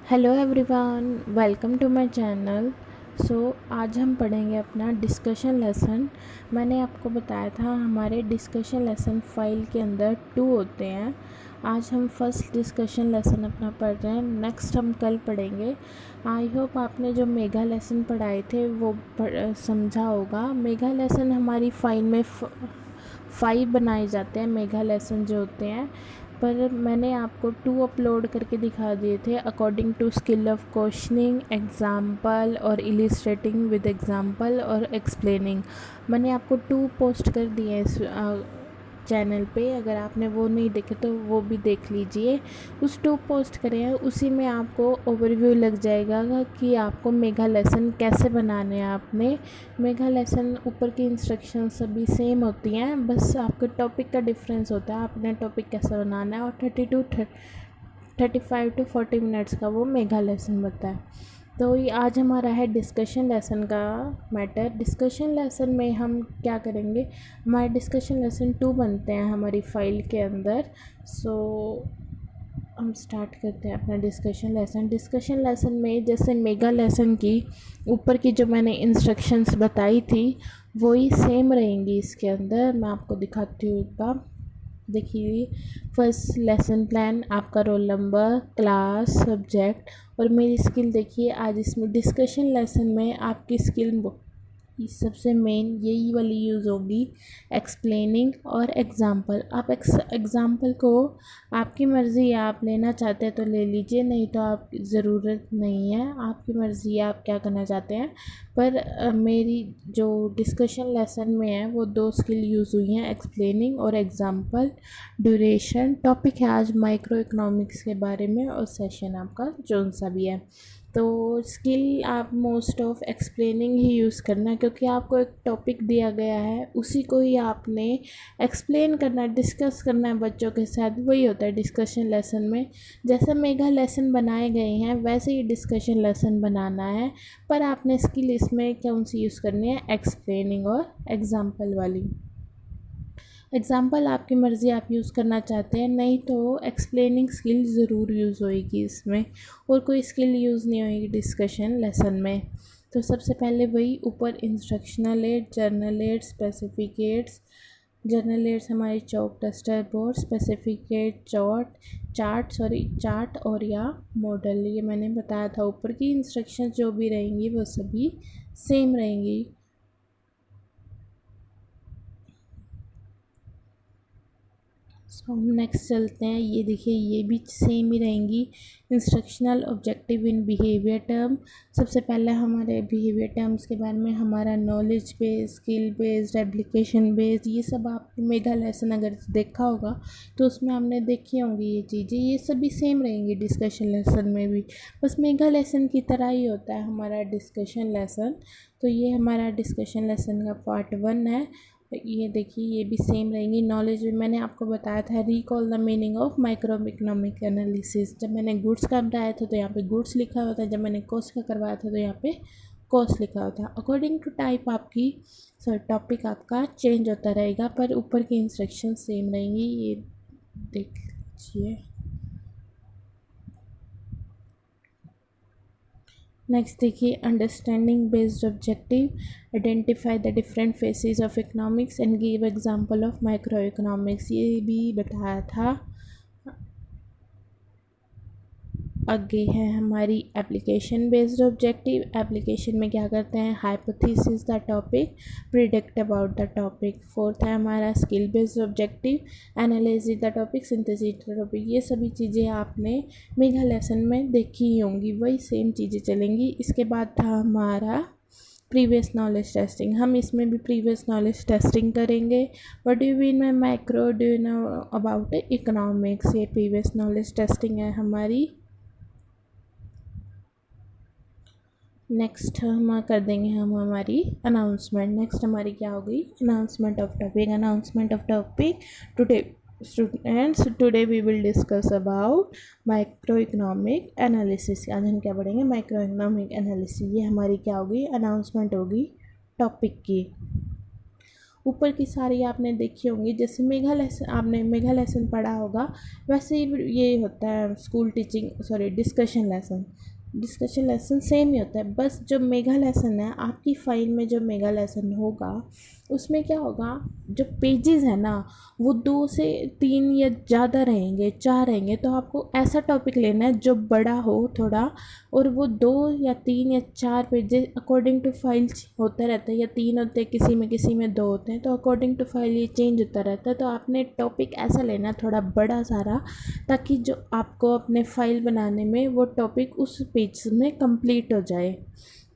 Hello everyone, welcome to my channel. आज हम पढ़ेंगे अपना डिस्कशन लेसन। मैंने आपको बताया था हमारे डिस्कशन लेसन फाइल के अंदर 2 होते हैं। आज हम फर्स्ट डिस्कशन लेसन अपना पढ़ रहे हैं, नेक्स्ट हम कल पढ़ेंगे। आई होप आपने जो मेगा लेसन पढ़ाए थे वो समझा होगा। मेगा लेसन हमारी फाइल में 5 बनाए जाते हैं, मेगा लेसन जो होते हैं, पर मैंने आपको 2 अपलोड करके दिखा दिए थे according to skill of questioning, example और इलिस्ट्रेटिंग विद एग्जाम्पल और एक्सप्लेनिंग। मैंने आपको 2 पोस्ट कर दिए हैं इस चैनल पे। अगर आपने वो नहीं देखे तो वो भी देख लीजिए। उस 2 पोस्ट करे हैं, उसी में आपको ओवरव्यू लग जाएगा कि आपको मेगा लेसन कैसे बनाने हैं। आपने मेगा लेसन ऊपर की इंस्ट्रक्शन सभी सेम होती हैं, बस आपके टॉपिक का डिफरेंस होता है, आपने टॉपिक कैसा बनाना है। और 35 टू 40 मिनट्स का वो मेगा लेसन बनता है। तो ये आज हमारा है डिस्कशन लेसन का मैटर। डिस्कशन लेसन में हम क्या करेंगे, हमारे डिस्कशन लेसन 2 बनते हैं हमारी फाइल के अंदर। हम स्टार्ट करते हैं अपना डिस्कशन लेसन। डिस्कशन लेसन में जैसे मेगा लेसन की ऊपर की जो मैंने इंस्ट्रक्शंस बताई थी वही सेम रहेंगी इसके अंदर। मैं आपको दिखाती हूँ एक बार, देखिए। फर्स्ट लेसन प्लान, आपका रोल नंबर, क्लास, सब्जेक्ट और मेरी स्किल। देखिए आज इसमें डिस्कशन लेसन में आपकी स्किल सबसे मेन यही वाली यूज़ होगी, एक्सप्लेनिंग और एग्ज़ाम्पल। आप एग्ज़ाम्पल को आपकी मर्ज़ी है, आप लेना चाहते हैं तो ले लीजिए, नहीं तो आप ज़रूरत नहीं है, आपकी मर्ज़ी है आप क्या करना चाहते हैं। पर मेरी जो डिस्कशन लेसन में है वो 2 स्किल यूज़ हुई हैं, एक्सप्लेनिंग और एग्ज़ाम्पल। ड्यूरेशन टॉपिक है आज माइक्रो इकोनॉमिक्स के बारे में और सेशन आपका जोन सा भी है। तो स्किल आप most of explaining he use करना है, क्योंकि आपको एक टॉपिक दिया गया है उसी को ही आपने एक्सप्लेन करना है, डिस्कस करना है बच्चों के साथ। वही होता है डिस्कशन लेसन में। जैसे मेगा लेसन बनाए गए हैं वैसे ही डिस्कशन लेसन बनाना है, पर आपने स्किल इसमें कौन सी यूज़ करनी है, एक्सप्लेनिंग और एग्जाम्पल वाली। एग्ज़ाम्पल आपकी मर्ज़ी, आप यूज़ करना चाहते हैं, नहीं तो एक्सप्लेनिंग स्किल ज़रूर यूज़ होएगी इसमें, और कोई स्किल यूज़ नहीं होएगी डिस्कशन लेसन में। तो सबसे पहले वही ऊपर instructional aid, general aid, specific aids. General aids हमारी chalk, duster board, specific aid chart और या मॉडल। ये मैंने बताया था, ऊपर की इंस्ट्रक्शन जो भी रहेंगी वो सभी सेम रहेंगी। हम नेक्स्ट चलते हैं। ये देखिए ये भी सेम ही रहेंगी। Instructional objective in behaviour term. सबसे पहले हमारे बिहेवियर टर्म्स के बारे में, हमारा knowledge based, skill based, application based, ये सब आपने मेगा लेसन अगर देखा होगा तो उसमें हमने देखी होंगी ये चीज़ें, ये सभी सेम रहेंगी डिस्कशन लेसन में भी। बस मेगा लेसन की तरह ही होता है हमारा डिस्कशन लेसन। तो ये हमारा डिस्कशन लेसन का पार्ट 1 है। ये देखिए ये भी सेम रहेंगी। नॉलेज भी मैंने आपको बताया था, recall the meaning of micro economic analysis. जब मैंने गुड्स का बताया था तो यहाँ पे गुड्स लिखा हुआ था, जब मैंने कॉस्ट का करवाया था तो यहाँ पे कॉस्ट लिखा हुआ था। अकॉर्डिंग टू टाइप आपकी टॉपिक आपका चेंज होता रहेगा, पर ऊपर की इंस्ट्रक्शन सेम रहेंगी। ये देख लीजिए। नेक्स्ट देखिए, understanding based objective, identify the different phases of economics and give example of micro economics. ये भी बताया था। आगे है हमारी एप्लीकेशन बेस्ड ऑब्जेक्टिव। एप्लीकेशन में क्या करते हैं, hypothesis the topic, predict about the topic. Fourth है हमारा skill based objective, analyse the topic, synthesis the topic. ये सभी चीज़ें आपने मेगा लेसन में देखी ही होंगी, वही सेम चीज़ें चलेंगी। इसके बाद था हमारा प्रीवियस नॉलेज टेस्टिंग। हम इसमें भी प्रीवियस नॉलेज टेस्टिंग करेंगे। What do you mean by micro, do you know about economics, ये प्रीवियस नॉलेज टेस्टिंग है हमारी। नेक्स्ट हम कर देंगे हम हमारी अनाउंसमेंट। नेक्स्ट हमारी क्या होगी, announcement of topic. Announcement of topic today students, today we will discuss about micro economic analysis. आज हम क्या पढ़ेंगे, माइक्रो इकोनॉमिक एनालिसिस। ये हमारी क्या होगी, अनाउंसमेंट होगी टॉपिक की। ऊपर की सारी आपने देखी होंगी, जैसे मेगा लेसन आपने मेगा लेसन पढ़ा होगा, वैसे ही ये होता है school teaching sorry discussion lesson same ही होता है। बस जो मेगा लेसन है आपकी फ़ाइल में, जो मेगा लेसन होगा उसमें क्या होगा, जो पेजेस है ना वो 2 से 3 या ज़्यादा रहेंगे, 4 रहेंगे। तो आपको ऐसा टॉपिक लेना है जो बड़ा हो थोड़ा, और वो 2 या 3 या 4 पेजेस अकॉर्डिंग टू फाइल होता रहता है, या 3 होते हैं किसी में 2 होते हैं, तो अकॉर्डिंग टू फाइल ये चेंज होता रहता है। तो आपने टॉपिक ऐसा लेना थोड़ा बड़ा सारा, ताकि जो आपको अपने फाइल बनाने में वो टॉपिक उस पेज में कंप्लीट हो जाए।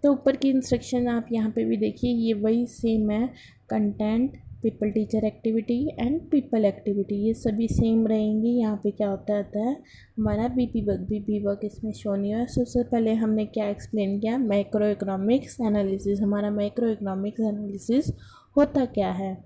तो ऊपर की इंस्ट्रक्शन आप यहाँ पे भी देखिए, ये वही सेम है। Content, people teacher activity and people activity, ये सभी सेम रहेंगी। यहाँ पे क्या होता है हमारा बीपी वर्क इसमें शो नहीं हुआ। सबसे पहले हमने क्या एक्सप्लेन किया, मैक्रो इकोनॉमिक्स एनालिसिस। हमारा मैक्रो इकोनॉमिक्स एनालिसिस होता क्या है,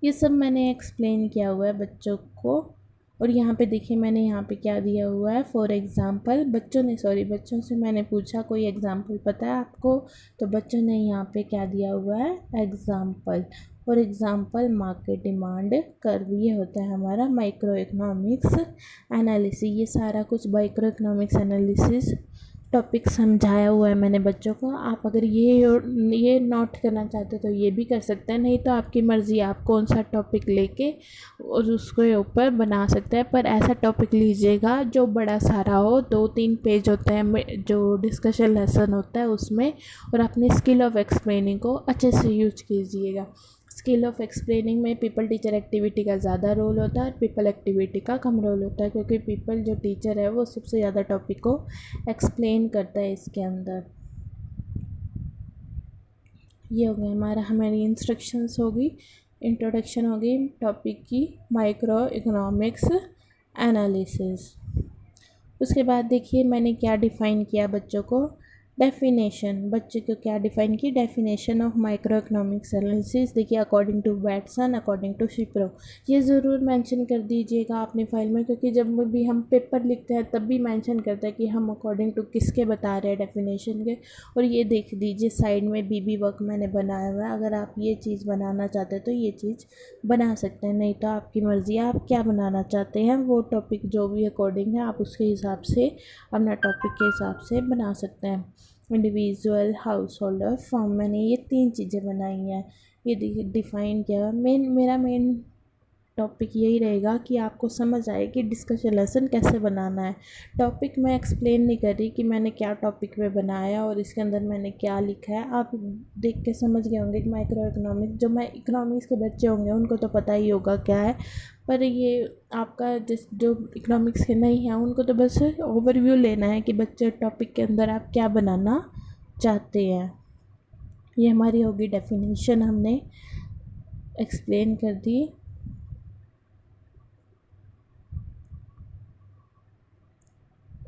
ये सब मैंने एक्सप्लेन किया हुआ है बच्चों को। और यहाँ पे देखिए मैंने यहाँ पे क्या दिया हुआ है, फॉर एग्ज़ाम्पल बच्चों से मैंने पूछा कोई एग्ज़ाम्पल पता है आपको, तो बच्चों ने यहाँ पे क्या दिया हुआ है, example. For example market demand curve, ये होता है हमारा माइक्रो इकोनॉमिक्स एनालिसिस। ये सारा कुछ माइक्रो इकोनॉमिक्स एनालिसिस टॉपिक समझाया हुआ है मैंने बच्चों को। आप अगर ये नोट करना चाहते हो तो ये भी कर सकते हैं, नहीं तो आपकी मर्ज़ी, आप कौन सा टॉपिक लेके और उसके ऊपर बना सकते हैं। पर ऐसा टॉपिक लीजिएगा जो बड़ा सारा हो, 2-3 पेज होते हैं जो डिस्कशन लेसन होता है उसमें, और अपनी स्किल ऑफ एक्सप्लेनिंग को अच्छे से यूज कीजिएगा। स्किल ऑफ एक्सप्लेनिंग में पीपल टीचर एक्टिविटी का ज़्यादा रोल होता है और पीपल एक्टिविटी का कम रोल होता है, क्योंकि पीपल जो टीचर है वो सबसे ज़्यादा टॉपिक को एक्सप्लेन करता है इसके अंदर। ये हो गया हमारी इंस्ट्रक्शंस होगी, इंट्रोडक्शन होगी टॉपिक की, माइक्रो इकोनॉमिक्स एनालिसिस। उसके बाद देखिए मैंने क्या डिफ़ाइन किया बच्चों को, डेफिनेशन। बच्चे को क्या डिफ़ाइन की, definition of micro economics analysis. देखिए according to Watson, according to Shapiro, ये ज़रूर मेंशन कर दीजिएगा अपनी फ़ाइल में, क्योंकि जब भी हम पेपर लिखते हैं तब भी मेंशन करते हैं कि हम अकॉर्डिंग टू किसके बता रहे हैं, डेफिनेशन के। और ये देख दीजिए साइड में बीबी वर्क मैंने बनाया हुआ है, अगर आप ये चीज़ बनाना चाहते हैं तो ये चीज़ बना सकते हैं, नहीं तो आपकी मर्ज़ी है आप क्या बनाना चाहते हैं। वो टॉपिक जो भी अकॉर्डिंग है आप उसके हिसाब से अपना टॉपिक के हिसाब से बना सकते हैं। इंडिविजुअल, हाउस होल्डर, फॉर्म, मैंने ये 3 चीज़ें बनाई हैं, ये डिफ़ाइन किया। मेरा मेन टॉपिक यही रहेगा कि आपको समझ आए कि डिस्कशन लेसन कैसे बनाना है। टॉपिक मैं एक्सप्लेन नहीं कर रही कि मैंने क्या टॉपिक में बनाया और इसके अंदर मैंने क्या लिखा है, आप देख के समझ गए होंगे कि माइक्रो इकोनॉमिक्स, जो मैं इकोनॉमिक्स के बच्चे होंगे उनको तो पता ही होगा क्या है, पर ये आपका जो इकोनॉमिक्स के नहीं हैं उनको तो बस ओवरव्यू लेना है कि बच्चे टॉपिक के अंदर आप क्या बनाना चाहते हैं। ये हमारी होगी डेफिनेशन, हमने एक्सप्लेन कर दी।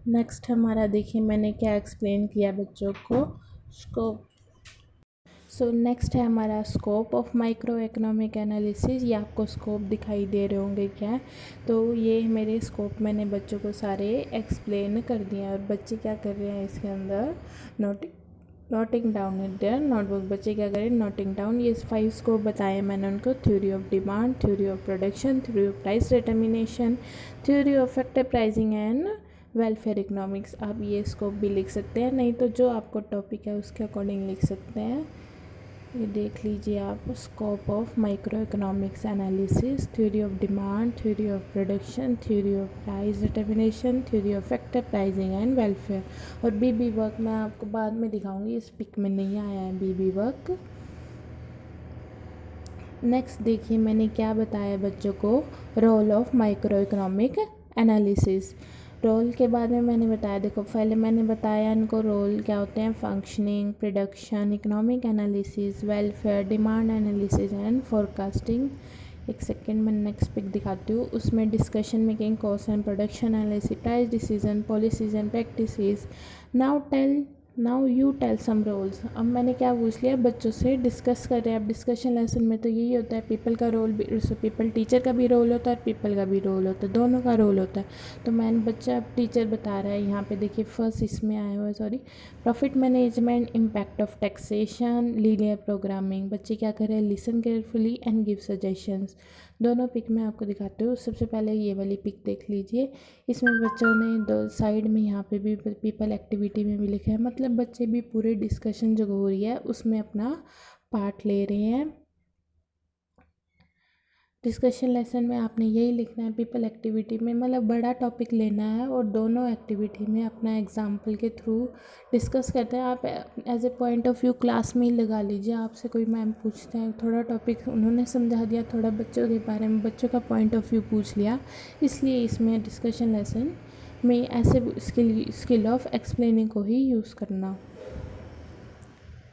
नेक्स्ट हमारा देखिए मैंने क्या एक्सप्लेन किया बच्चों को, स्कोप। सो नेक्स्ट है हमारा scope of micro economic analysis. ये आपको स्कोप दिखाई दे रहे होंगे क्या है, तो ये मेरे स्कोप मैंने बच्चों को सारे एक्सप्लेन कर दिए हैं। और बच्चे क्या कर रहे हैं इसके अंदर, noting down in their notebook. बच्चे क्या करें, नोटिंग डाउन। ये 5 स्कोप बताए मैंने उनको, theory of demand, theory of production, theory of price determination, theory of factor pricing and welfare economics. आप ये स्कोप भी लिख सकते हैं, नहीं तो जो आपको टॉपिक है उसके अकॉर्डिंग लिख सकते हैं। ये देख लीजिए आप, scope of micro economics analysis, theory of demand, theory of production, theory of price determination, theory of factor pricing and welfare. और बीबी वर्क मैं आपको बाद में दिखाऊंगी, इस पिक में नहीं आया है बीबी वर्क। नेक्स्ट देखिए मैंने क्या बताया बच्चों को, role of micro economic analysis. Role के बारे में मैंने बताया, देखो पहले मैंने बताया इनको रोल क्या होते हैं, functioning, production, economic analysis, welfare, demand analysis and forecasting. एक सेकेंड मैं नेक्स्ट पिक दिखाती हूँ, उसमें discussion making, cost and production analysis, price decision, policies and practices. Now tell now you tell some roles. अब मैंने क्या पूछ लिया, बच्चों से डिस्कस कर रहे हैं। अब डिस्कशन लेसन में तो यही होता है, पीपल का रोल भी, पीपल टीचर का भी रोल होता है और पीपल का भी रोल होता है, दोनों का रोल होता है। तो मैंने बच्चा, अब टीचर बता रहा है यहाँ पे देखिए, फर्स्ट इसमें आया हुआ है, sorry, profit management, impact of taxation, linear programming. बच्चे क्या कर रहे हैं, listen carefully and give suggestions. दोनों पिक मैं आपको दिखाती हूँ। सबसे पहले ये वाली पिक देख लीजिए। इसमें बच्चों ने दो साइड में, यहाँ पे भी पीपल एक्टिविटी में भी लिखा है, मतलब बच्चे भी पूरे डिस्कशन जो हो रही है उसमें अपना पार्ट ले रहे हैं। डिस्कशन लेसन में आपने यही लिखना है, पीपल एक्टिविटी में मतलब बड़ा टॉपिक लेना है और दोनों एक्टिविटी में अपना एग्जाम्पल के थ्रू डिस्कस करते हैं। आप as a point of view class में ही लगा लीजिए। आपसे कोई मैम पूछते हैं, थोड़ा टॉपिक उन्होंने समझा दिया, थोड़ा बच्चों के बारे में बच्चों का पॉइंट ऑफ व्यू पूछ लिया, इसलिए इसमें डिस्कशन लेसन में ऐसे स्किल ऑफ एक्सप्लेनिंग को ही यूज़ करना।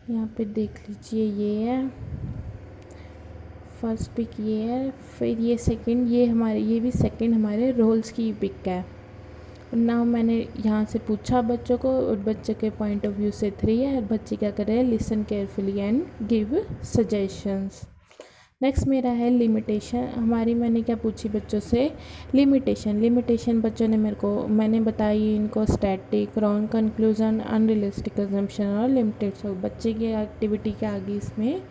यहाँ पे देख लीजिए, ये है फर्स्ट पिक, ये है, फिर ये सेकंड, ये हमारे, ये भी सेकंड हमारे रोल्स की पिक है। ना मैंने यहाँ से पूछा बच्चों को, और बच्चे के पॉइंट ऑफ व्यू से 3 है, बच्चे क्या कर रहे हैं, listen carefully and give suggestions. Next मेरा है लिमिटेशन। हमारी, मैंने क्या पूछी बच्चों से, लिमिटेशन बच्चों ने मेरे को, मैंने बताई इनको static, wrong conclusion, unrealistic assumption और लिमिटेड। सो बच्चे की एक्टिविटी के आगे इसमें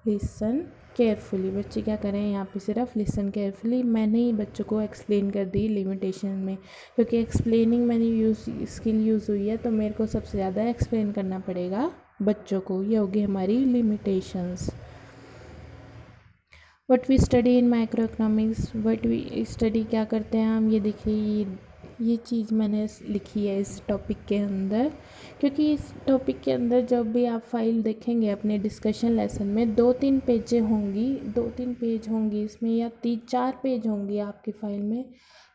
लिसन केयरफुली, बच्चे क्या करें यहाँ पे सिर्फ लिसन केयरफुली। मैंने ही बच्चों को एक्सप्लेन कर दी लिमिटेशन में, क्योंकि एक्सप्लेनिंग मैंने स्किल यूज़ हुई है, तो मेरे को सबसे ज़्यादा एक्सप्लेन करना पड़ेगा बच्चों को। ये होगी हमारी limitations. What we study in micro economics, what we study क्या करते हैं हम, ये देखिए ये चीज़ मैंने लिखी है इस टॉपिक के अंदर, क्योंकि इस टॉपिक के अंदर जब भी आप फाइल देखेंगे अपने डिस्कशन लेसन में 2-3 पेजें होंगी, 2-3 पेज होंगी इसमें, या 3-4 पेज होंगी आपकी फ़ाइल में,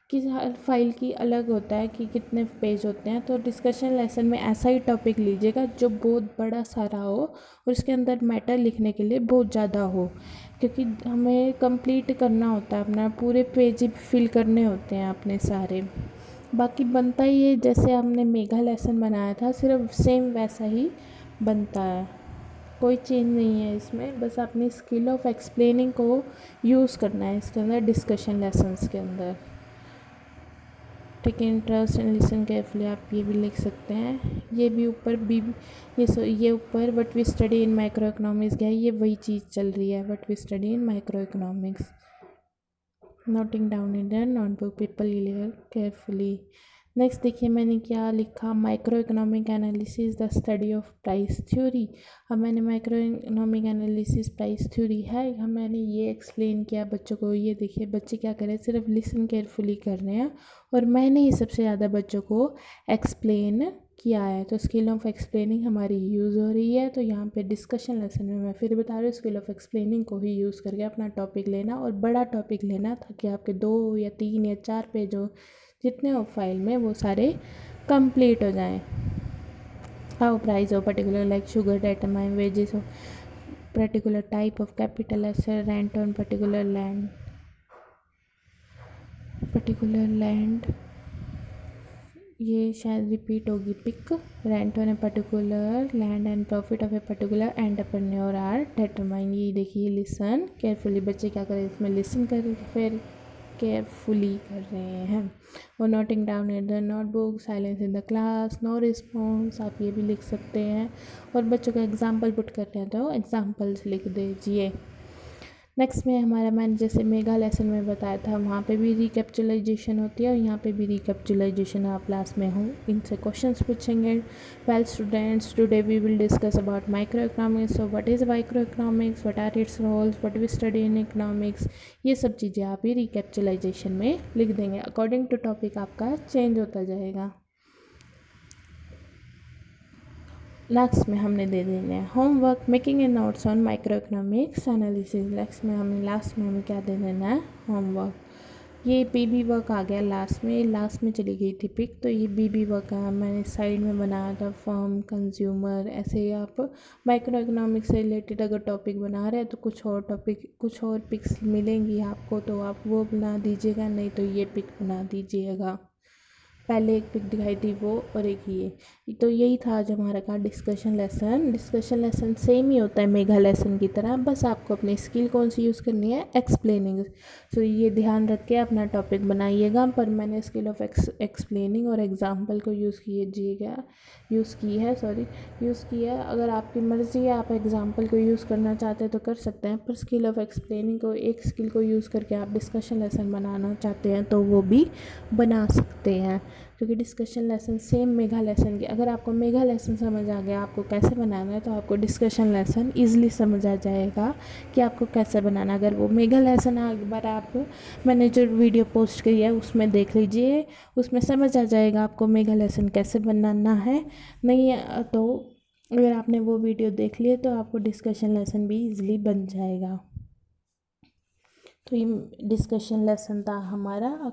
कि हर फाइल की अलग होता है कि कितने पेज होते हैं। तो डिस्कशन लेसन में ऐसा ही टॉपिक लीजिएगा जो बहुत बड़ा सारा हो और उसके अंदर मैटर लिखने के लिए बहुत ज़्यादा हो, क्योंकि हमें कंप्लीट करना होता है, अपना पूरे पेज फिल करने होते हैं अपने सारे। बाकी बनता ही है जैसे हमने मेगा लेसन बनाया था, सिर्फ सेम वैसा ही बनता है, कोई चेंज नहीं है इसमें। बस अपनी स्किल ऑफ एक्सप्लेनिंग को यूज़ करना है इसके अंदर, डिस्कशन लेसन्स के अंदर। Take interest and listen carefully, आप ये भी लिख सकते हैं। ये भी ऊपर भी, ये ऊपर what we study in micro economics गया, ये वही चीज़ चल रही है, what we study in micro economics. Noting down in the notebook, people listen carefully. Next देखिए मैंने क्या लिखा, micro economic analysis the study of price theory. अब मैंने micro economic analysis price theory है, हम मैंने ये एक्सप्लेन किया बच्चों को। ये देखिए बच्चे क्या कर रहे हैं, सिर्फ लिसन केयरफुली कर रहे हैं, और मैंने ही सबसे ज़्यादा बच्चों को एक्सप्लेन किया है। तो स्किल ऑफ एक्सप्लेनिंग हमारी यूज़ हो रही है। तो यहाँ पे डिस्कशन लेसन में मैं फिर बता रही हूँ, स्किल ऑफ एक्सप्लेनिंग को ही यूज़ करके अपना टॉपिक लेना, और बड़ा टॉपिक लेना, ताकि आपके 2 या 3 या 4 पेज हो, जितने हो फाइल में, वो सारे कंप्लीट हो जाएं। How price of particular like sugar determine wages of particular type of capital asset, rent on particular land, ये शायद रिपीट होगी pic, rent on a particular land and profit of a particular entrepreneur are determine. ये देखिए listen carefully, बच्चे क्या करें इसमें listen कर फिर केयरफुली कर रहे हैं। और noting down in the notebook, silence in the class, no response, आप ये भी लिख सकते हैं। और बच्चों का एग्जाम्पल पुट करते हैं तो एग्जाम्पल्स लिख दीजिए। नेक्स्ट में हमारा, मैंने जैसे मेगा लेसन में बताया था, वहाँ पे भी रिकैप्चुलाइजेशन होती है, और यहाँ पे भी रिकैप्चुलाइजेशन आप क्लास में हो, इनसे क्वेश्चंस पूछेंगे। Well students, today we will discuss about micro economics. So what is micro economics, what are its roles, what we study in economics, ये सब चीज़ें आप ही रिकैप्चुलाइजेशन में लिख देंगे। अकॉर्डिंग टू टॉपिक आपका चेंज होता जाएगा। लास्ट में हमने दे देना है homework, making a notes on micro economics analysis. Last में हमें क्या दे देना है, होमवर्क। ये बीबी वर्क आ गया लास्ट में, लास्ट में चली गई थी पिक, तो ये बीबी वर्क है, मैंने साइड में बनाया था, फर्म, कंज्यूमर, ऐसे ही आप माइक्रो इकोनॉमिक्स से रिलेटेड अगर टॉपिक बना रहे हैं तो कुछ और पिक्स मिलेंगी आपको, तो आप वो बना दीजिएगा, नहीं तो ये पिक बना दीजिएगा। पहले एक पिक दिखाई थी वो, और एक ये। तो यही था आज हमारा का discussion lesson. Discussion lesson same ही होता है मेगा लेसन की तरह, बस आपको अपनी स्किल कौन सी यूज़ करनी है, एक्सप्लेनिंग। तो ये ध्यान रख के अपना टॉपिक बनाइएगा। पर मैंने स्किल ऑफ एक्सप्लेनिंग और एग्जाम्पल को यूज़ की है। अगर आपकी मर्ज़ी है, आप एग्जाम्पल को यूज़ करना चाहते हैं तो कर सकते हैं, पर स्किल ऑफ एक्सप्लेनिंग को, एक स्किल को यूज़ करके आप डिस्कशन लेसन बनाना चाहते हैं तो वो भी बना सकते हैं। क्योंकि discussion lesson same mega lesson के, अगर आपको मेगा लेसन समझ आ गया आपको कैसे बनाना है, तो आपको डिस्कशन लेसन ईज़िली समझ आ जाएगा कि आपको कैसे बनाना है। अगर वो मेगा लेसन एक बार आप, मैंने जो वीडियो पोस्ट की है उसमें देख लीजिए, उसमें समझ आ जाएगा आपको मेगा लेसन कैसे बनाना है। नहीं तो अगर आपने वो वीडियो देख लिए तो आपको डिस्कशन लेसन भी ईज़िली बन जाएगा। तो ये डिस्कशन लेसन था हमारा।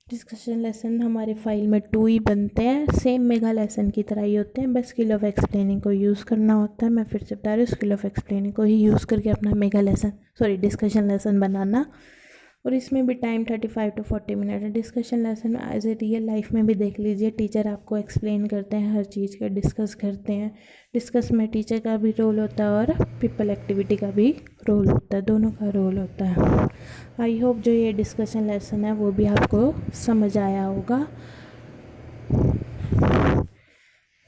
डिस्कशन लेसन हमारे फाइल में 2 ही बनते हैं, सेम मेगा लेसन की तरह ही होते हैं, बस स्किल ऑफ एक्सप्लेनिंग को यूज़ करना होता है। मैं फिर से बता रही हूँ, स्किल ऑफ एक्सप्लेनिंग को ही यूज़ करके अपना मेगा लेसन, डिस्कशन लेसन बनाना। और इसमें भी टाइम 35 to 40 मिनट है। Discussion lesson as a real life में भी देख लीजिए, टीचर आपको एक्सप्लेन करते हैं, हर चीज़ का डिस्कस करते हैं। डिस्कस में टीचर का भी रोल होता है और पीपल एक्टिविटी का भी रोल होता है, दोनों का रोल होता है। आई होप जो ये डिस्कशन लेसन है वो भी आपको समझ आया होगा।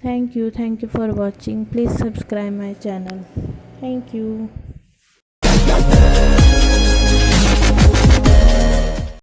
Thank you for watching. Please subscribe my channel. Thank you.